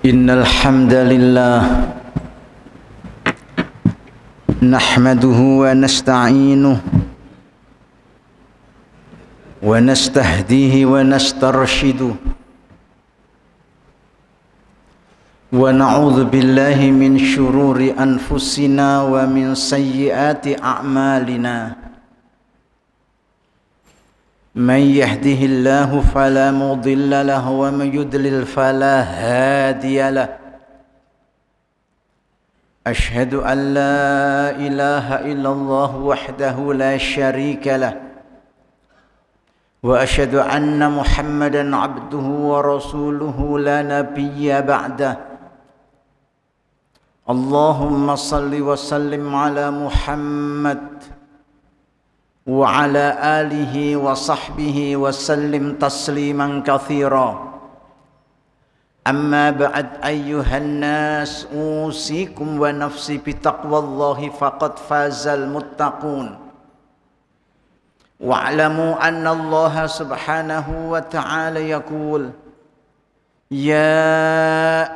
إن الحمد لله نحمده ونستعينه ونستهديه ونسترشده ونعوذ بالله من شرور أنفسنا ومن سيئات أعمالنا من يهده الله فلا مضل له ومن يضلل فلا هادي له أشهد أن لا إله إلا الله وحده لا شريك له وأشهد أن محمدا عبده ورسوله لا نبي بعده اللهم صل وسلم على محمد وعلى آله وصحبه وسلم تسليما كثيرا أما بعد أيها الناس أوصيكم ونفسي بتقوى الله فقد فاز المتقون واعلموا أن الله سبحانه وتعالى يقول يا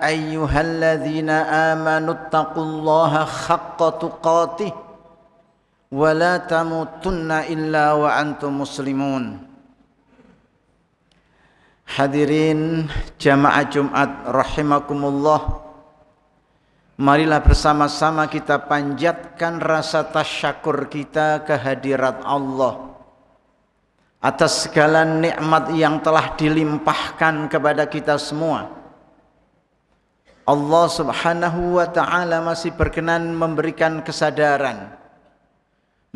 أيها الذين آمنوا اتقوا الله حق تقاته ولا تموتن إلا وأنتم مسلمون. Hadirin jamaah Jumat rahimakumullah, marilah bersama-sama kita panjatkan rasa tasyakur kita kehadirat Allah atas segala nikmat yang telah dilimpahkan kepada kita semua. Allah subhanahu wa ta'ala masih berkenan memberikan kesadaran,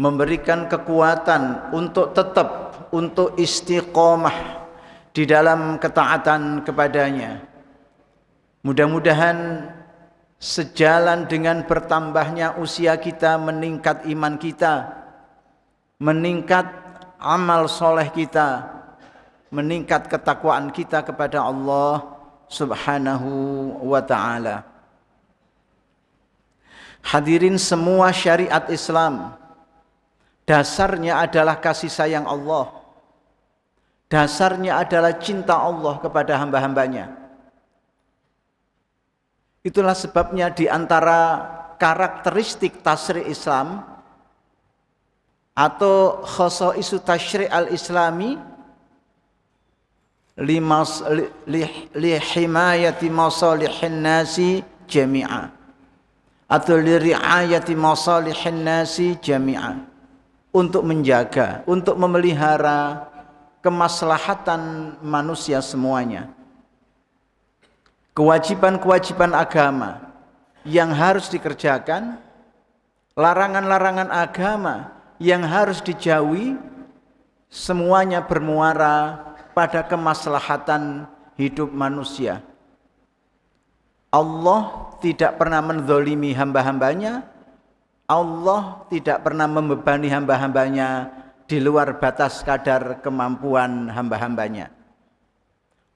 memberikan kekuatan untuk tetap, untuk istiqomah di dalam ketaatan kepadanya. Mudah-mudahan sejalan dengan bertambahnya usia kita, meningkat iman kita, meningkat amal soleh kita, meningkat ketakwaan kita kepada Allah subhanahu wa ta'ala. Hadirin, semua syariat Islam dasarnya adalah kasih sayang Allah. Dasarnya adalah cinta Allah kepada hamba-hambanya. Itulah sebabnya di antara karakteristik tasyri' Islam atau khasaisu tasyri' al-islami li himayati masalihin nasi jami'a atau li riayati masalihin nasi jami'a, untuk menjaga, untuk memelihara kemaslahatan manusia semuanya. Kewajiban-kewajiban agama yang harus dikerjakan, larangan-larangan agama yang harus dijauhi, semuanya bermuara pada kemaslahatan hidup manusia. Allah tidak pernah menzalimi hamba-hambanya. Allah tidak pernah membebani hamba-hambanya di luar batas kadar kemampuan hamba-hambanya.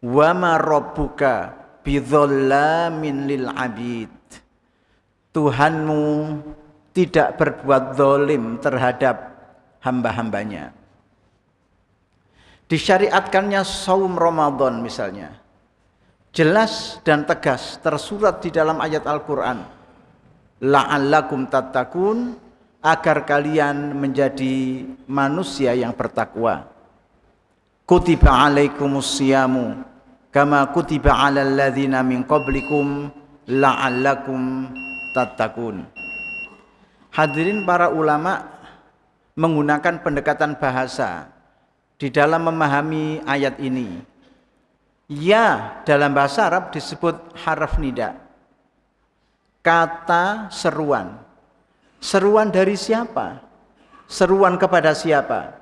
Wa ma rabbuka bidzallamin lil abid. Tuhanmu tidak berbuat zalim terhadap hamba-hambanya. Disyariatkannya saum Ramadan misalnya, jelas dan tegas tersurat di dalam ayat Al-Quran, la'allakum tattaqun, agar kalian menjadi manusia yang bertakwa. Kutiba alaikumus siyamu kama kutiba alal ladzina min qablikum la'allakum tattaqun. Hadirin, para ulama menggunakan pendekatan bahasa di dalam memahami ayat ini. Ya dalam bahasa Arab disebut harf nida, kata seruan. Seruan dari siapa? Seruan kepada siapa?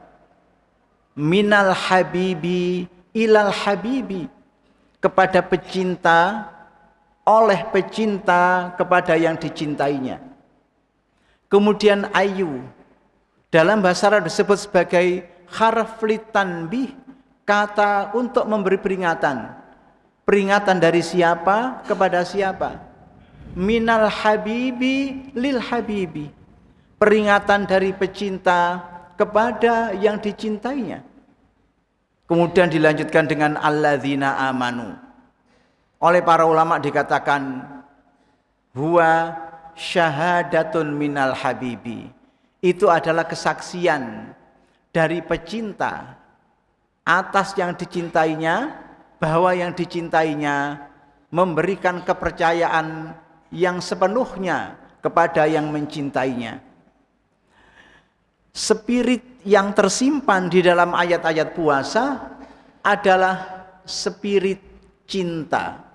Minal habibi ilal habibi, kepada pecinta, oleh pecinta kepada yang dicintainya. Kemudian ayu dalam bahasa Arab disebut sebagai harf litanbih, kata untuk memberi peringatan. Peringatan dari siapa kepada siapa? Minal habibi lil habibi, peringatan dari pecinta kepada yang dicintainya. Kemudian dilanjutkan dengan alladzina amanu, Oleh para ulama dikatakan huwa syahadatun minal habibi. Itu adalah kesaksian dari pecinta atas yang dicintainya, bahwa yang dicintainya memberikan kepercayaan yang sepenuhnya kepada yang mencintainya. Spirit yang tersimpan di dalam ayat-ayat puasa adalah spirit cinta.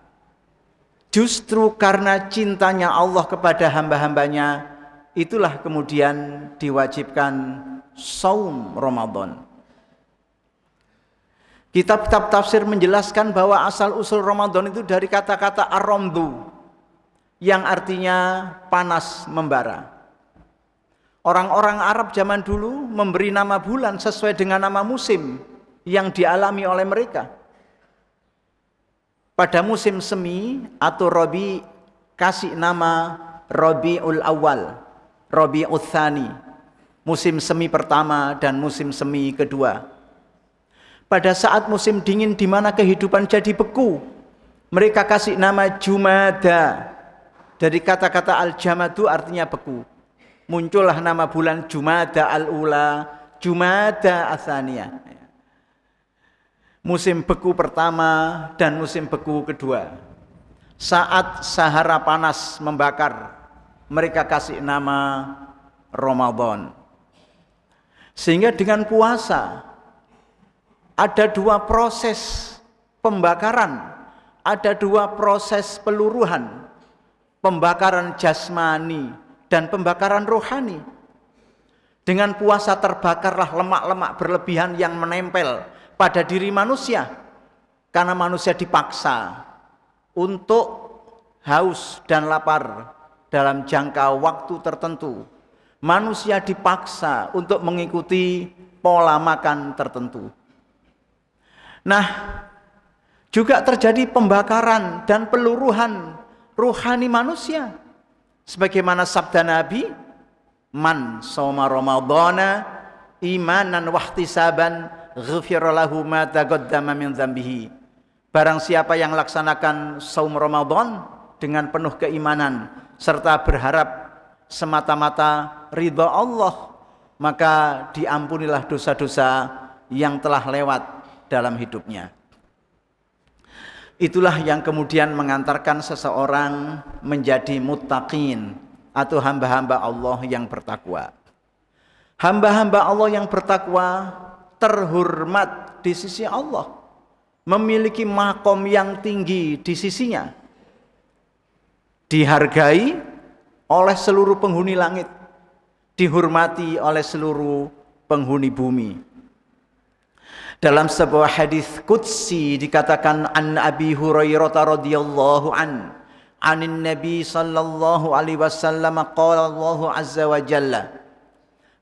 Justru karena cintanya Allah kepada hamba-hambanya, itulah kemudian diwajibkan saum Ramadan. Kitab-kitab tafsir menjelaskan bahwa asal-usul Ramadan itu dari kata-kata ar-ramdu, yang artinya panas membara. Orang-orang Arab zaman dulu memberi nama bulan sesuai dengan nama musim yang dialami oleh mereka. Pada musim semi atau Rabi, kasih nama Rabiul Awal, Rabiul Tsani, musim semi pertama dan musim semi kedua. Pada saat musim dingin di mana kehidupan jadi beku, mereka kasih nama Jumada. Dari kata-kata al-jamadu artinya beku. Muncullah nama bulan Jumada al-ula, Jumada ats-tsaniyah. Musim beku pertama dan musim beku kedua. Saat sahara panas membakar, mereka kasih nama Ramadan. Sehingga dengan puasa ada dua proses pembakaran, ada dua proses peluruhan, pembakaran jasmani dan pembakaran rohani. Dengan puasa terbakarlah lemak-lemak berlebihan yang menempel pada diri manusia, karena manusia dipaksa untuk haus dan lapar dalam jangka waktu tertentu. Manusia dipaksa untuk mengikuti pola makan tertentu. Nah, juga terjadi pembakaran dan peluruhan rohani manusia. Sebagaimana sabda Nabi, man shoma ramadhana imanan wahtisaban ghufira lahu ma taqaddama min dzambihi. Barang siapa yang laksanakan saum Ramadan dengan penuh keimanan serta berharap semata-mata ridha Allah, maka diampunilah dosa-dosa yang telah lewat dalam hidupnya. Itulah yang kemudian mengantarkan seseorang menjadi muttaqin atau hamba-hamba Allah yang bertakwa. Hamba-hamba Allah yang bertakwa terhormat di sisi Allah, memiliki makom yang tinggi di sisinya, dihargai oleh seluruh penghuni langit, dihormati oleh seluruh penghuni bumi. Dalam sebuah hadis qudsi dikatakan an Abi Hurairah radhiyallahu anin Nabi sallallahu alaihi wasallam qala Allah azza wa jalla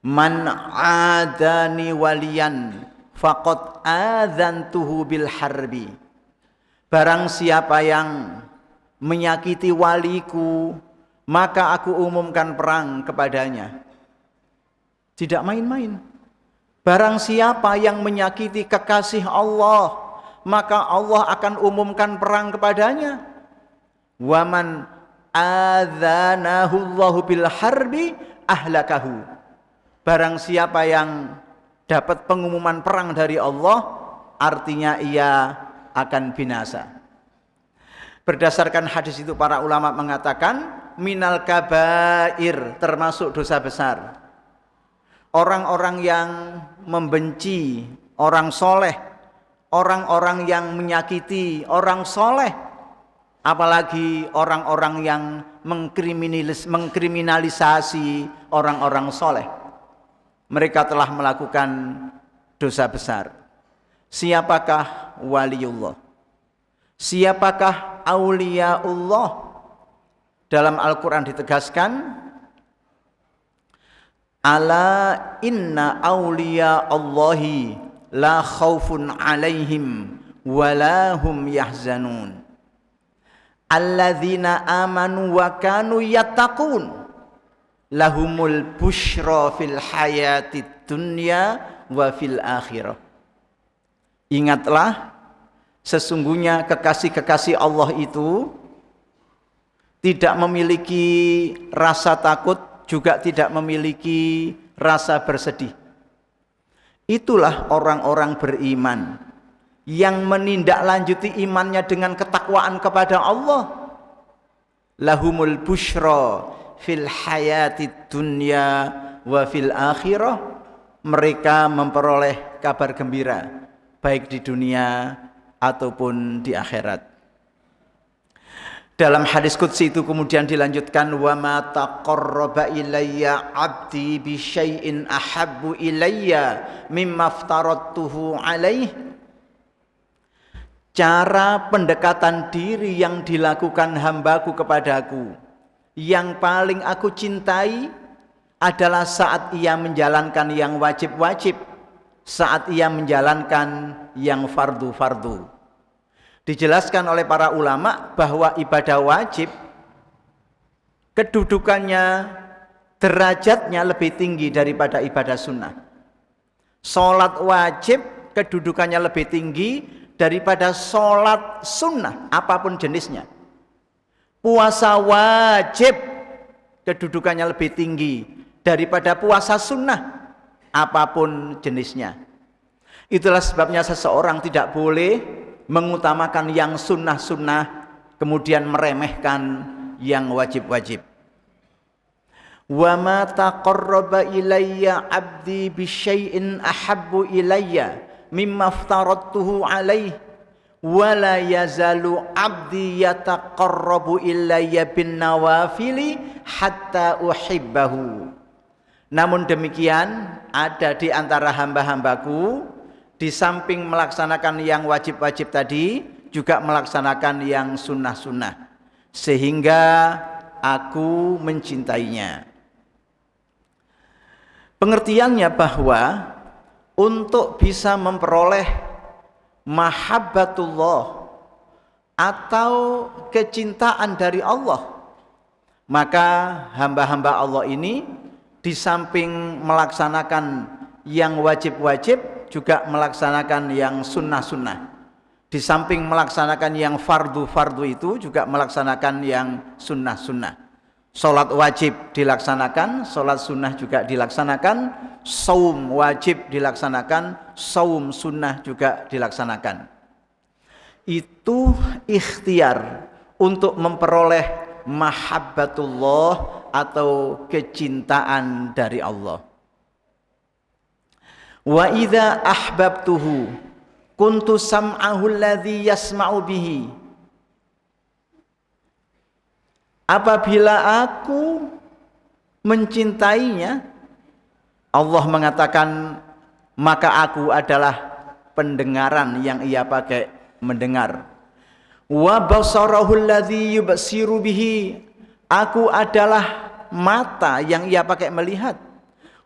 man adani waliyan faqad adzantuhu bil harbi. Barang siapa yang menyakiti waliku, maka aku umumkan perang kepadanya. Tidak main-main. Barang siapa yang menyakiti kekasih Allah, maka Allah akan umumkan perang kepadanya. Waman adzanahu Allahu bil harbi ahlakahu. Barang siapa yang dapat pengumuman perang dari Allah, artinya ia akan binasa. Berdasarkan hadis itu para ulama mengatakan minal kabair, termasuk dosa besar. Orang-orang yang membenci orang soleh, orang-orang yang menyakiti orang soleh, apalagi orang-orang yang mengkriminalisasi orang-orang soleh, mereka telah melakukan dosa besar. Siapakah waliullah? Siapakah auliaullah? Dalam Al-Quran ditegaskan, ala inna awliya Allahi la khawfun alaihim walahum yahzanun alladzina amanu wa kanu yattaqun lahumul bushra fil hayatid dunya wa fil akhirah. Ingatlah, Sesungguhnya kekasih-kekasih Allah itu tidak memiliki rasa takut, juga tidak memiliki rasa bersedih. Itulah orang-orang beriman yang menindaklanjuti imannya dengan ketakwaan kepada Allah. Lahumul busyra fil hayatid dunya wa fil akhirah. Mereka memperoleh kabar gembira baik di dunia ataupun di akhirat. Dalam hadis qudsi itu kemudian dilanjutkan, wa ma taqarraba ilayya 'abdi bi syai'in ahabbu ilayya mimma aftaradtuhu alaih. Cara pendekatan diri yang dilakukan hambaku kepadaku yang paling aku cintai adalah saat ia menjalankan yang wajib-wajib, saat ia menjalankan yang fardu-fardu. Dijelaskan oleh para ulama bahwa ibadah wajib kedudukannya, derajatnya lebih tinggi daripada ibadah sunnah. Sholat wajib kedudukannya lebih tinggi daripada sholat sunnah apapun jenisnya. Puasa wajib kedudukannya lebih tinggi daripada puasa sunnah apapun jenisnya. Itulah sebabnya seseorang tidak boleh mengutamakan yang sunnah-sunnah kemudian meremehkan yang wajib-wajib. Wa ma taqarraba ilayya 'abdi bi syai'in ahabbu ilayya mimma aftaradtuhu alaih wa la yazalu 'abdi yataqarrabu ilayya bin nawafili hatta uhibbahu. Namun demikian ada di antara hamba-hambaku di samping melaksanakan yang wajib-wajib tadi juga melaksanakan yang sunnah-sunnah sehingga aku mencintainya. Pengertiannya bahwa untuk bisa memperoleh mahabbatullah atau kecintaan dari Allah, maka hamba-hamba Allah ini di samping melaksanakan yang wajib-wajib juga melaksanakan yang sunnah-sunnah. Di samping melaksanakan yang fardu-fardu itu juga melaksanakan yang sunnah-sunnah. Sholat wajib dilaksanakan, sholat sunnah juga dilaksanakan, saum wajib dilaksanakan, saum sunnah juga dilaksanakan. Itu ikhtiar untuk memperoleh mahabbatullah atau kecintaan dari Allah. Wa idza ahbabtuhu kuntu sam'ahu alladhi yasma'u bihi. Apabila aku mencintainya, Allah mengatakan, maka aku adalah pendengaran yang ia pakai mendengar. Wa basarahu alladhi yubsiru bihi. Aku adalah mata yang ia pakai melihat.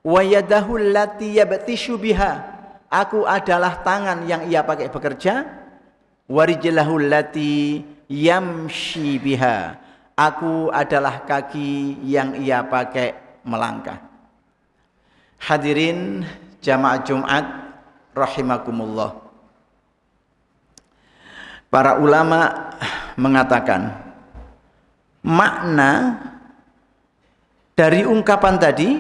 Wa yadahu allati yabtishu biha. Aku adalah tangan yang ia pakai bekerja. Wa rijlahu allati yamshi biha. Aku adalah kaki yang ia pakai melangkah. Hadirin jamaah Jumat rahimakumullah. Para ulama mengatakan makna dari ungkapan tadi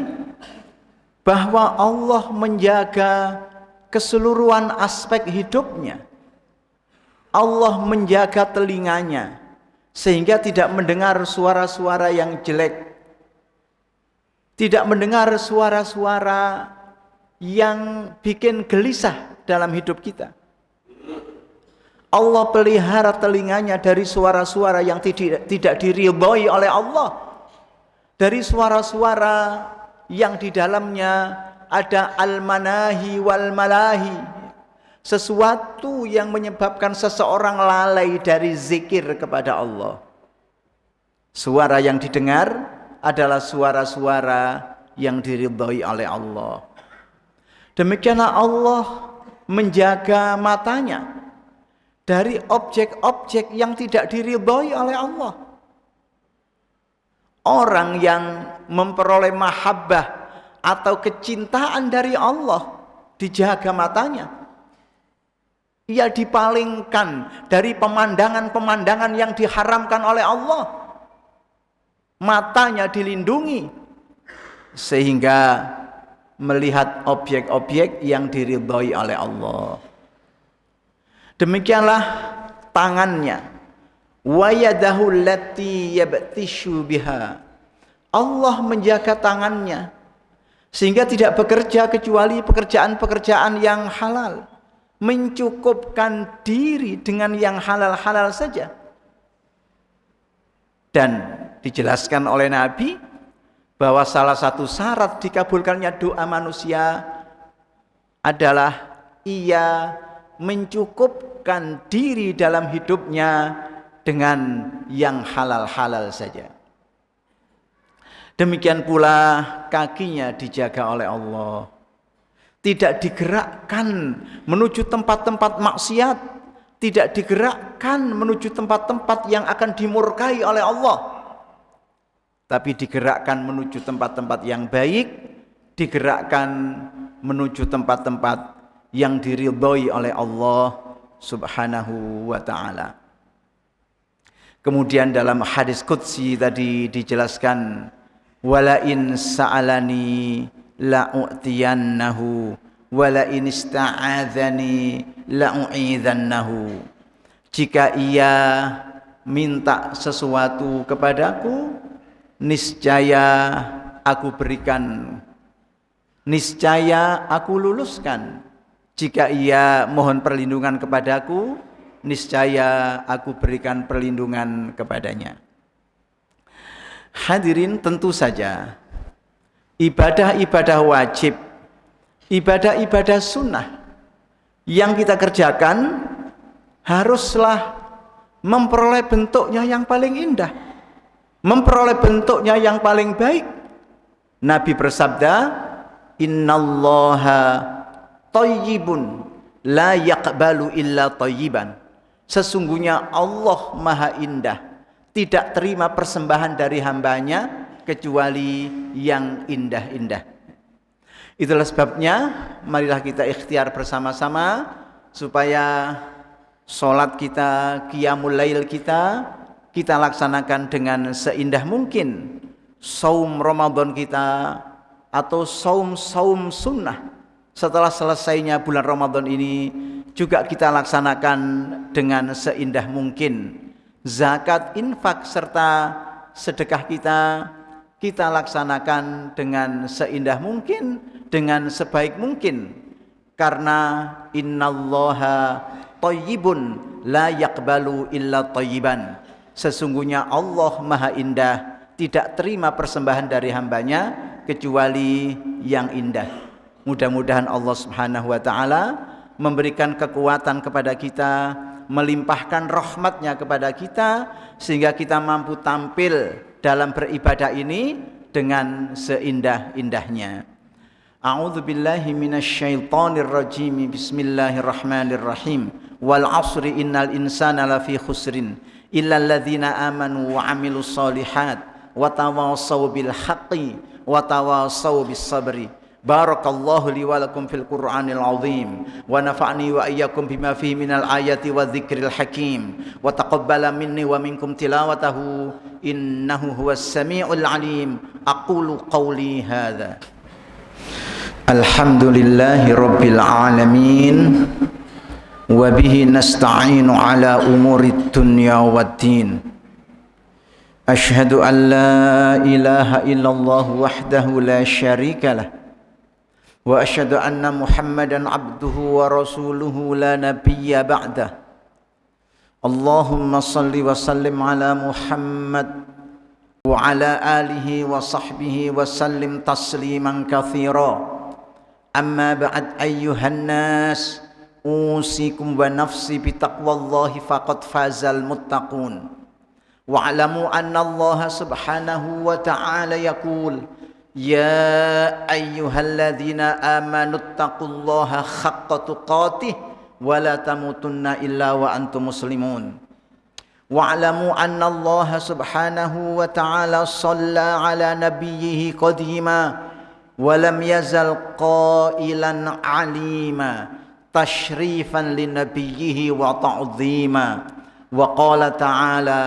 bahwa Allah menjaga keseluruhan aspek hidupnya. Allah menjaga telinganya sehingga tidak mendengar suara-suara yang jelek, tidak mendengar suara-suara yang bikin gelisah dalam hidup kita. Allah pelihara telinganya dari suara-suara yang tidak diridhoi oleh Allah, dari suara-suara yang di dalamnya ada al-manahi wal malahi, sesuatu yang menyebabkan seseorang lalai dari zikir kepada Allah. Suara yang didengar adalah suara-suara yang diridhoi oleh Allah. Demikianlah Allah menjaga matanya dari objek-objek yang tidak diridhoi oleh Allah. Orang yang memperoleh mahabbah atau kecintaan dari Allah dijaga matanya. ia dipalingkan dari pemandangan-pemandangan yang diharamkan oleh Allah. Matanya dilindungi sehingga melihat objek-objek yang diridhai oleh Allah. Demikianlah tangannya, wa yadahu allati yabtishu biha. Allah menjaga tangannya sehingga tidak bekerja kecuali pekerjaan-pekerjaan yang halal, mencukupkan diri dengan yang halal-halal saja. Dan dijelaskan oleh Nabi bahwa salah satu syarat dikabulkannya doa manusia adalah ia mencukupkan diri dalam hidupnya dengan yang halal-halal saja. Demikian pula kakinya dijaga oleh Allah, tidak digerakkan menuju tempat-tempat maksiat, tidak digerakkan menuju tempat-tempat yang akan dimurkai oleh Allah, tapi digerakkan menuju tempat-tempat yang baik, digerakkan menuju tempat-tempat yang diridhai oleh Allah Subhanahu wa ta'ala. Kemudian dalam hadis qudsi tadi dijelaskan, wala in sa'alani la'u'tiyannahu wala in ista'adzani la'u'idhannahu. Jika ia minta sesuatu kepadaku, niscaya aku berikan, niscaya aku luluskan. Jika ia mohon perlindungan kepadaku, niscaya aku berikan perlindungan kepadanya. Hadirin, tentu saja ibadah-ibadah wajib, ibadah-ibadah sunnah yang kita kerjakan haruslah memperoleh bentuknya yang paling indah, memperoleh bentuknya yang paling baik. Nabi bersabda, innallaha thayyibun la yaqbalu illa thayyiban. Sesungguhnya Allah maha indah, tidak terima persembahan dari hambanya kecuali yang indah-indah. Itulah sebabnya marilah kita ikhtiar bersama-sama supaya sholat kita, qiyamul lail kita laksanakan dengan seindah mungkin. Saum Ramadan kita atau saum sunnah setelah selesainya bulan Ramadan ini juga kita laksanakan dengan seindah mungkin. Zakat, infak serta sedekah kita laksanakan dengan seindah mungkin, dengan sebaik mungkin, karena innallaha thayyibun la yaqbalu illa thayyiban. Sesungguhnya Allah maha indah, tidak terima persembahan dari hambanya kecuali yang indah. Mudah-mudahan Allah Subhanahu wa ta'ala memberikan kekuatan kepada kita, melimpahkan rahmatnya kepada kita, sehingga kita mampu tampil dalam beribadah ini dengan seindah-indahnya. A'udzu billahi minasyaitonir rajim. Bismillahirrahmanirrahim. Wal 'ashri innal insana lafi khusrin illal ladzina amanu wa 'amilus shalihat wa tawassaw bil haqqi wa tawassaw bis sabri. Barakallahu li wa lakum fil Qur'anil azim wa nafa'ni wa iyyakum bima fihi minal ayati wa dzikril hakim wa taqabbala minni wa minkum tilawatahu innahu huwas samiul alim. Aqulu qawli hadza. Alhamdulillahi rabbil alamin wa bihi nasta'inu ala umurid dunya waddin. Ashhadu an la ilaha illallah wahdahu la syarika lah wa asyhadu anna Muhammadan abduhu wa rasuluhu la nabiyya ba'dah. Allahumma salli wa sallim ala Muhammad wa ala alihi wa sahbihi wa sallim tasliman katsira. Amma ba'd, ayyuhan nas, usikum wa nafsi bitaqwallahi faqad fazal muttaqun. Wa'lamu anna Allah subhanahu wa ta'ala yaqul, ya ayyuhalladzina amanu taqullaha haqqa tuqatih wa la tamutunna illa wa antum muslimun. Wa'lamu anna Allah subhanahu wa ta'ala shalla ala nabiyhi qadima wa lam yazal qailan alima tashrifan linabiyyihi wa ta'dhima. Wa qala ta'ala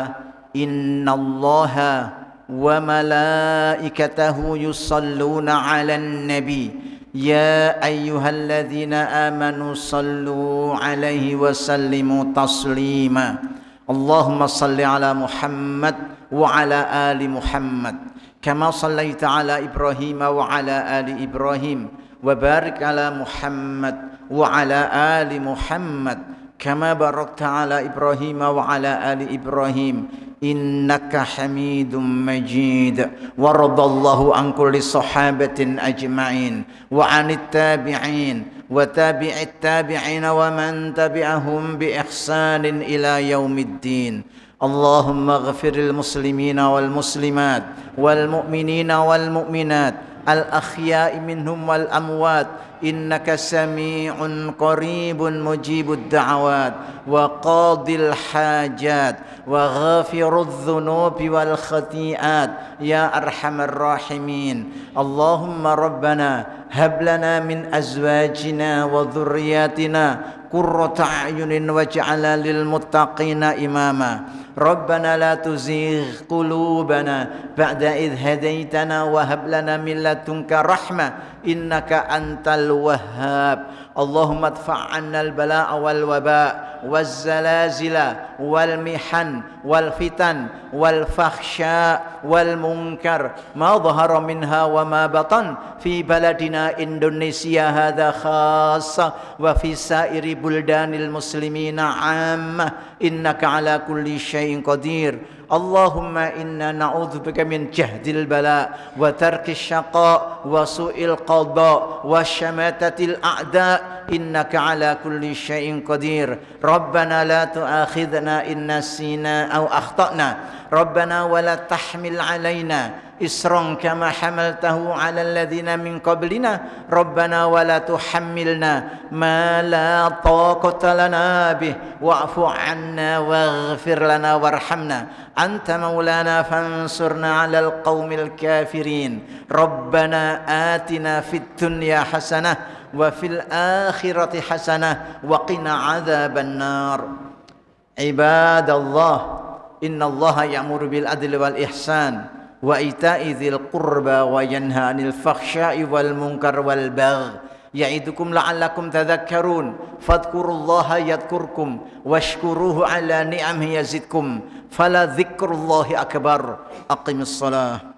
innallaha wa malaikatahu yusalluna 'alan nabi ya ayyuhalladzina amanu sallu 'alaihi wa sallimu taslima. Allahumma salli ala Muhammad wa ala ali Muhammad kama sallaita ala Ibrahim wa ala ali Ibrahim wa barik ala Muhammad wa ala ali Muhammad kama barakta ala Ibrahim wa ala ali Ibrahim innaka Hamidum Majid. Wa radallahu an kulli sahabatin ajma'in wa anit tabi'in wa tabi'it tabi'in wa man tabi'ahum bi ihsanin ila yaumiddin. Allahumma ighfiril muslimina wal muslimat wal mu'minina wal mu'minat al akhya'i minhum wal amwat innaka sami'un qaribun mujibud da'awat wa qadil hajat wa ghafirudz dzunubi wal khati'at ya arhamar rahimin. Allahumma rabbana hab lana min azwajina wa dhurriyyatina qurrata a'yunin waj'alna lil muttaqina imama. Rabbana la tuzigh qulubana ba'da idh hadaitana wa hab lana min ladunka rahmah innaka antal wahhab. Allahumma adfa' 'anna al-bala'a wal waba' waz zalazila wal mihan wal fitan wal fakhsha wal munkar ma dhahara minha wa ma batan fi baladina Indonesia hadza khassa wa fi sairi buldanil muslimina 'ammah innaka ala kulli syai'in qadir. Allahumma inna na'udzubika min jahdil bala wa tarkis syaqa wa su'il qada wa syamatatil a'da innaka ala kulli syai'in qadir. Rabbana la tu'akhidhna in nasina aw akhtana. Rabbana wa la tahmil alaina isran kama hamaltahu ala alladhina min qablina. Rabbana wa la tuhammilna ma la taqata lana bih wa'fu 'anna waghfir lana warhamna anta maulana fansurna 'alal qaumil kafirin. Rabbana atina fid dunya hasanah wa fil akhirati hasanah wa qina 'adzaban nar. Ibadallah, innallaha ya'muru bil adli wal ihsan wa ita'i dzil qurba wa yanha 'anil fakhsya'i wal munkar wal baghi ya'idukum la'allakum tadhakkarun fadhkurullaha yadhkurkum washkuruhu 'ala ni'amihi yazidkum fala dzikrullahi akbar. Aqimis shalah.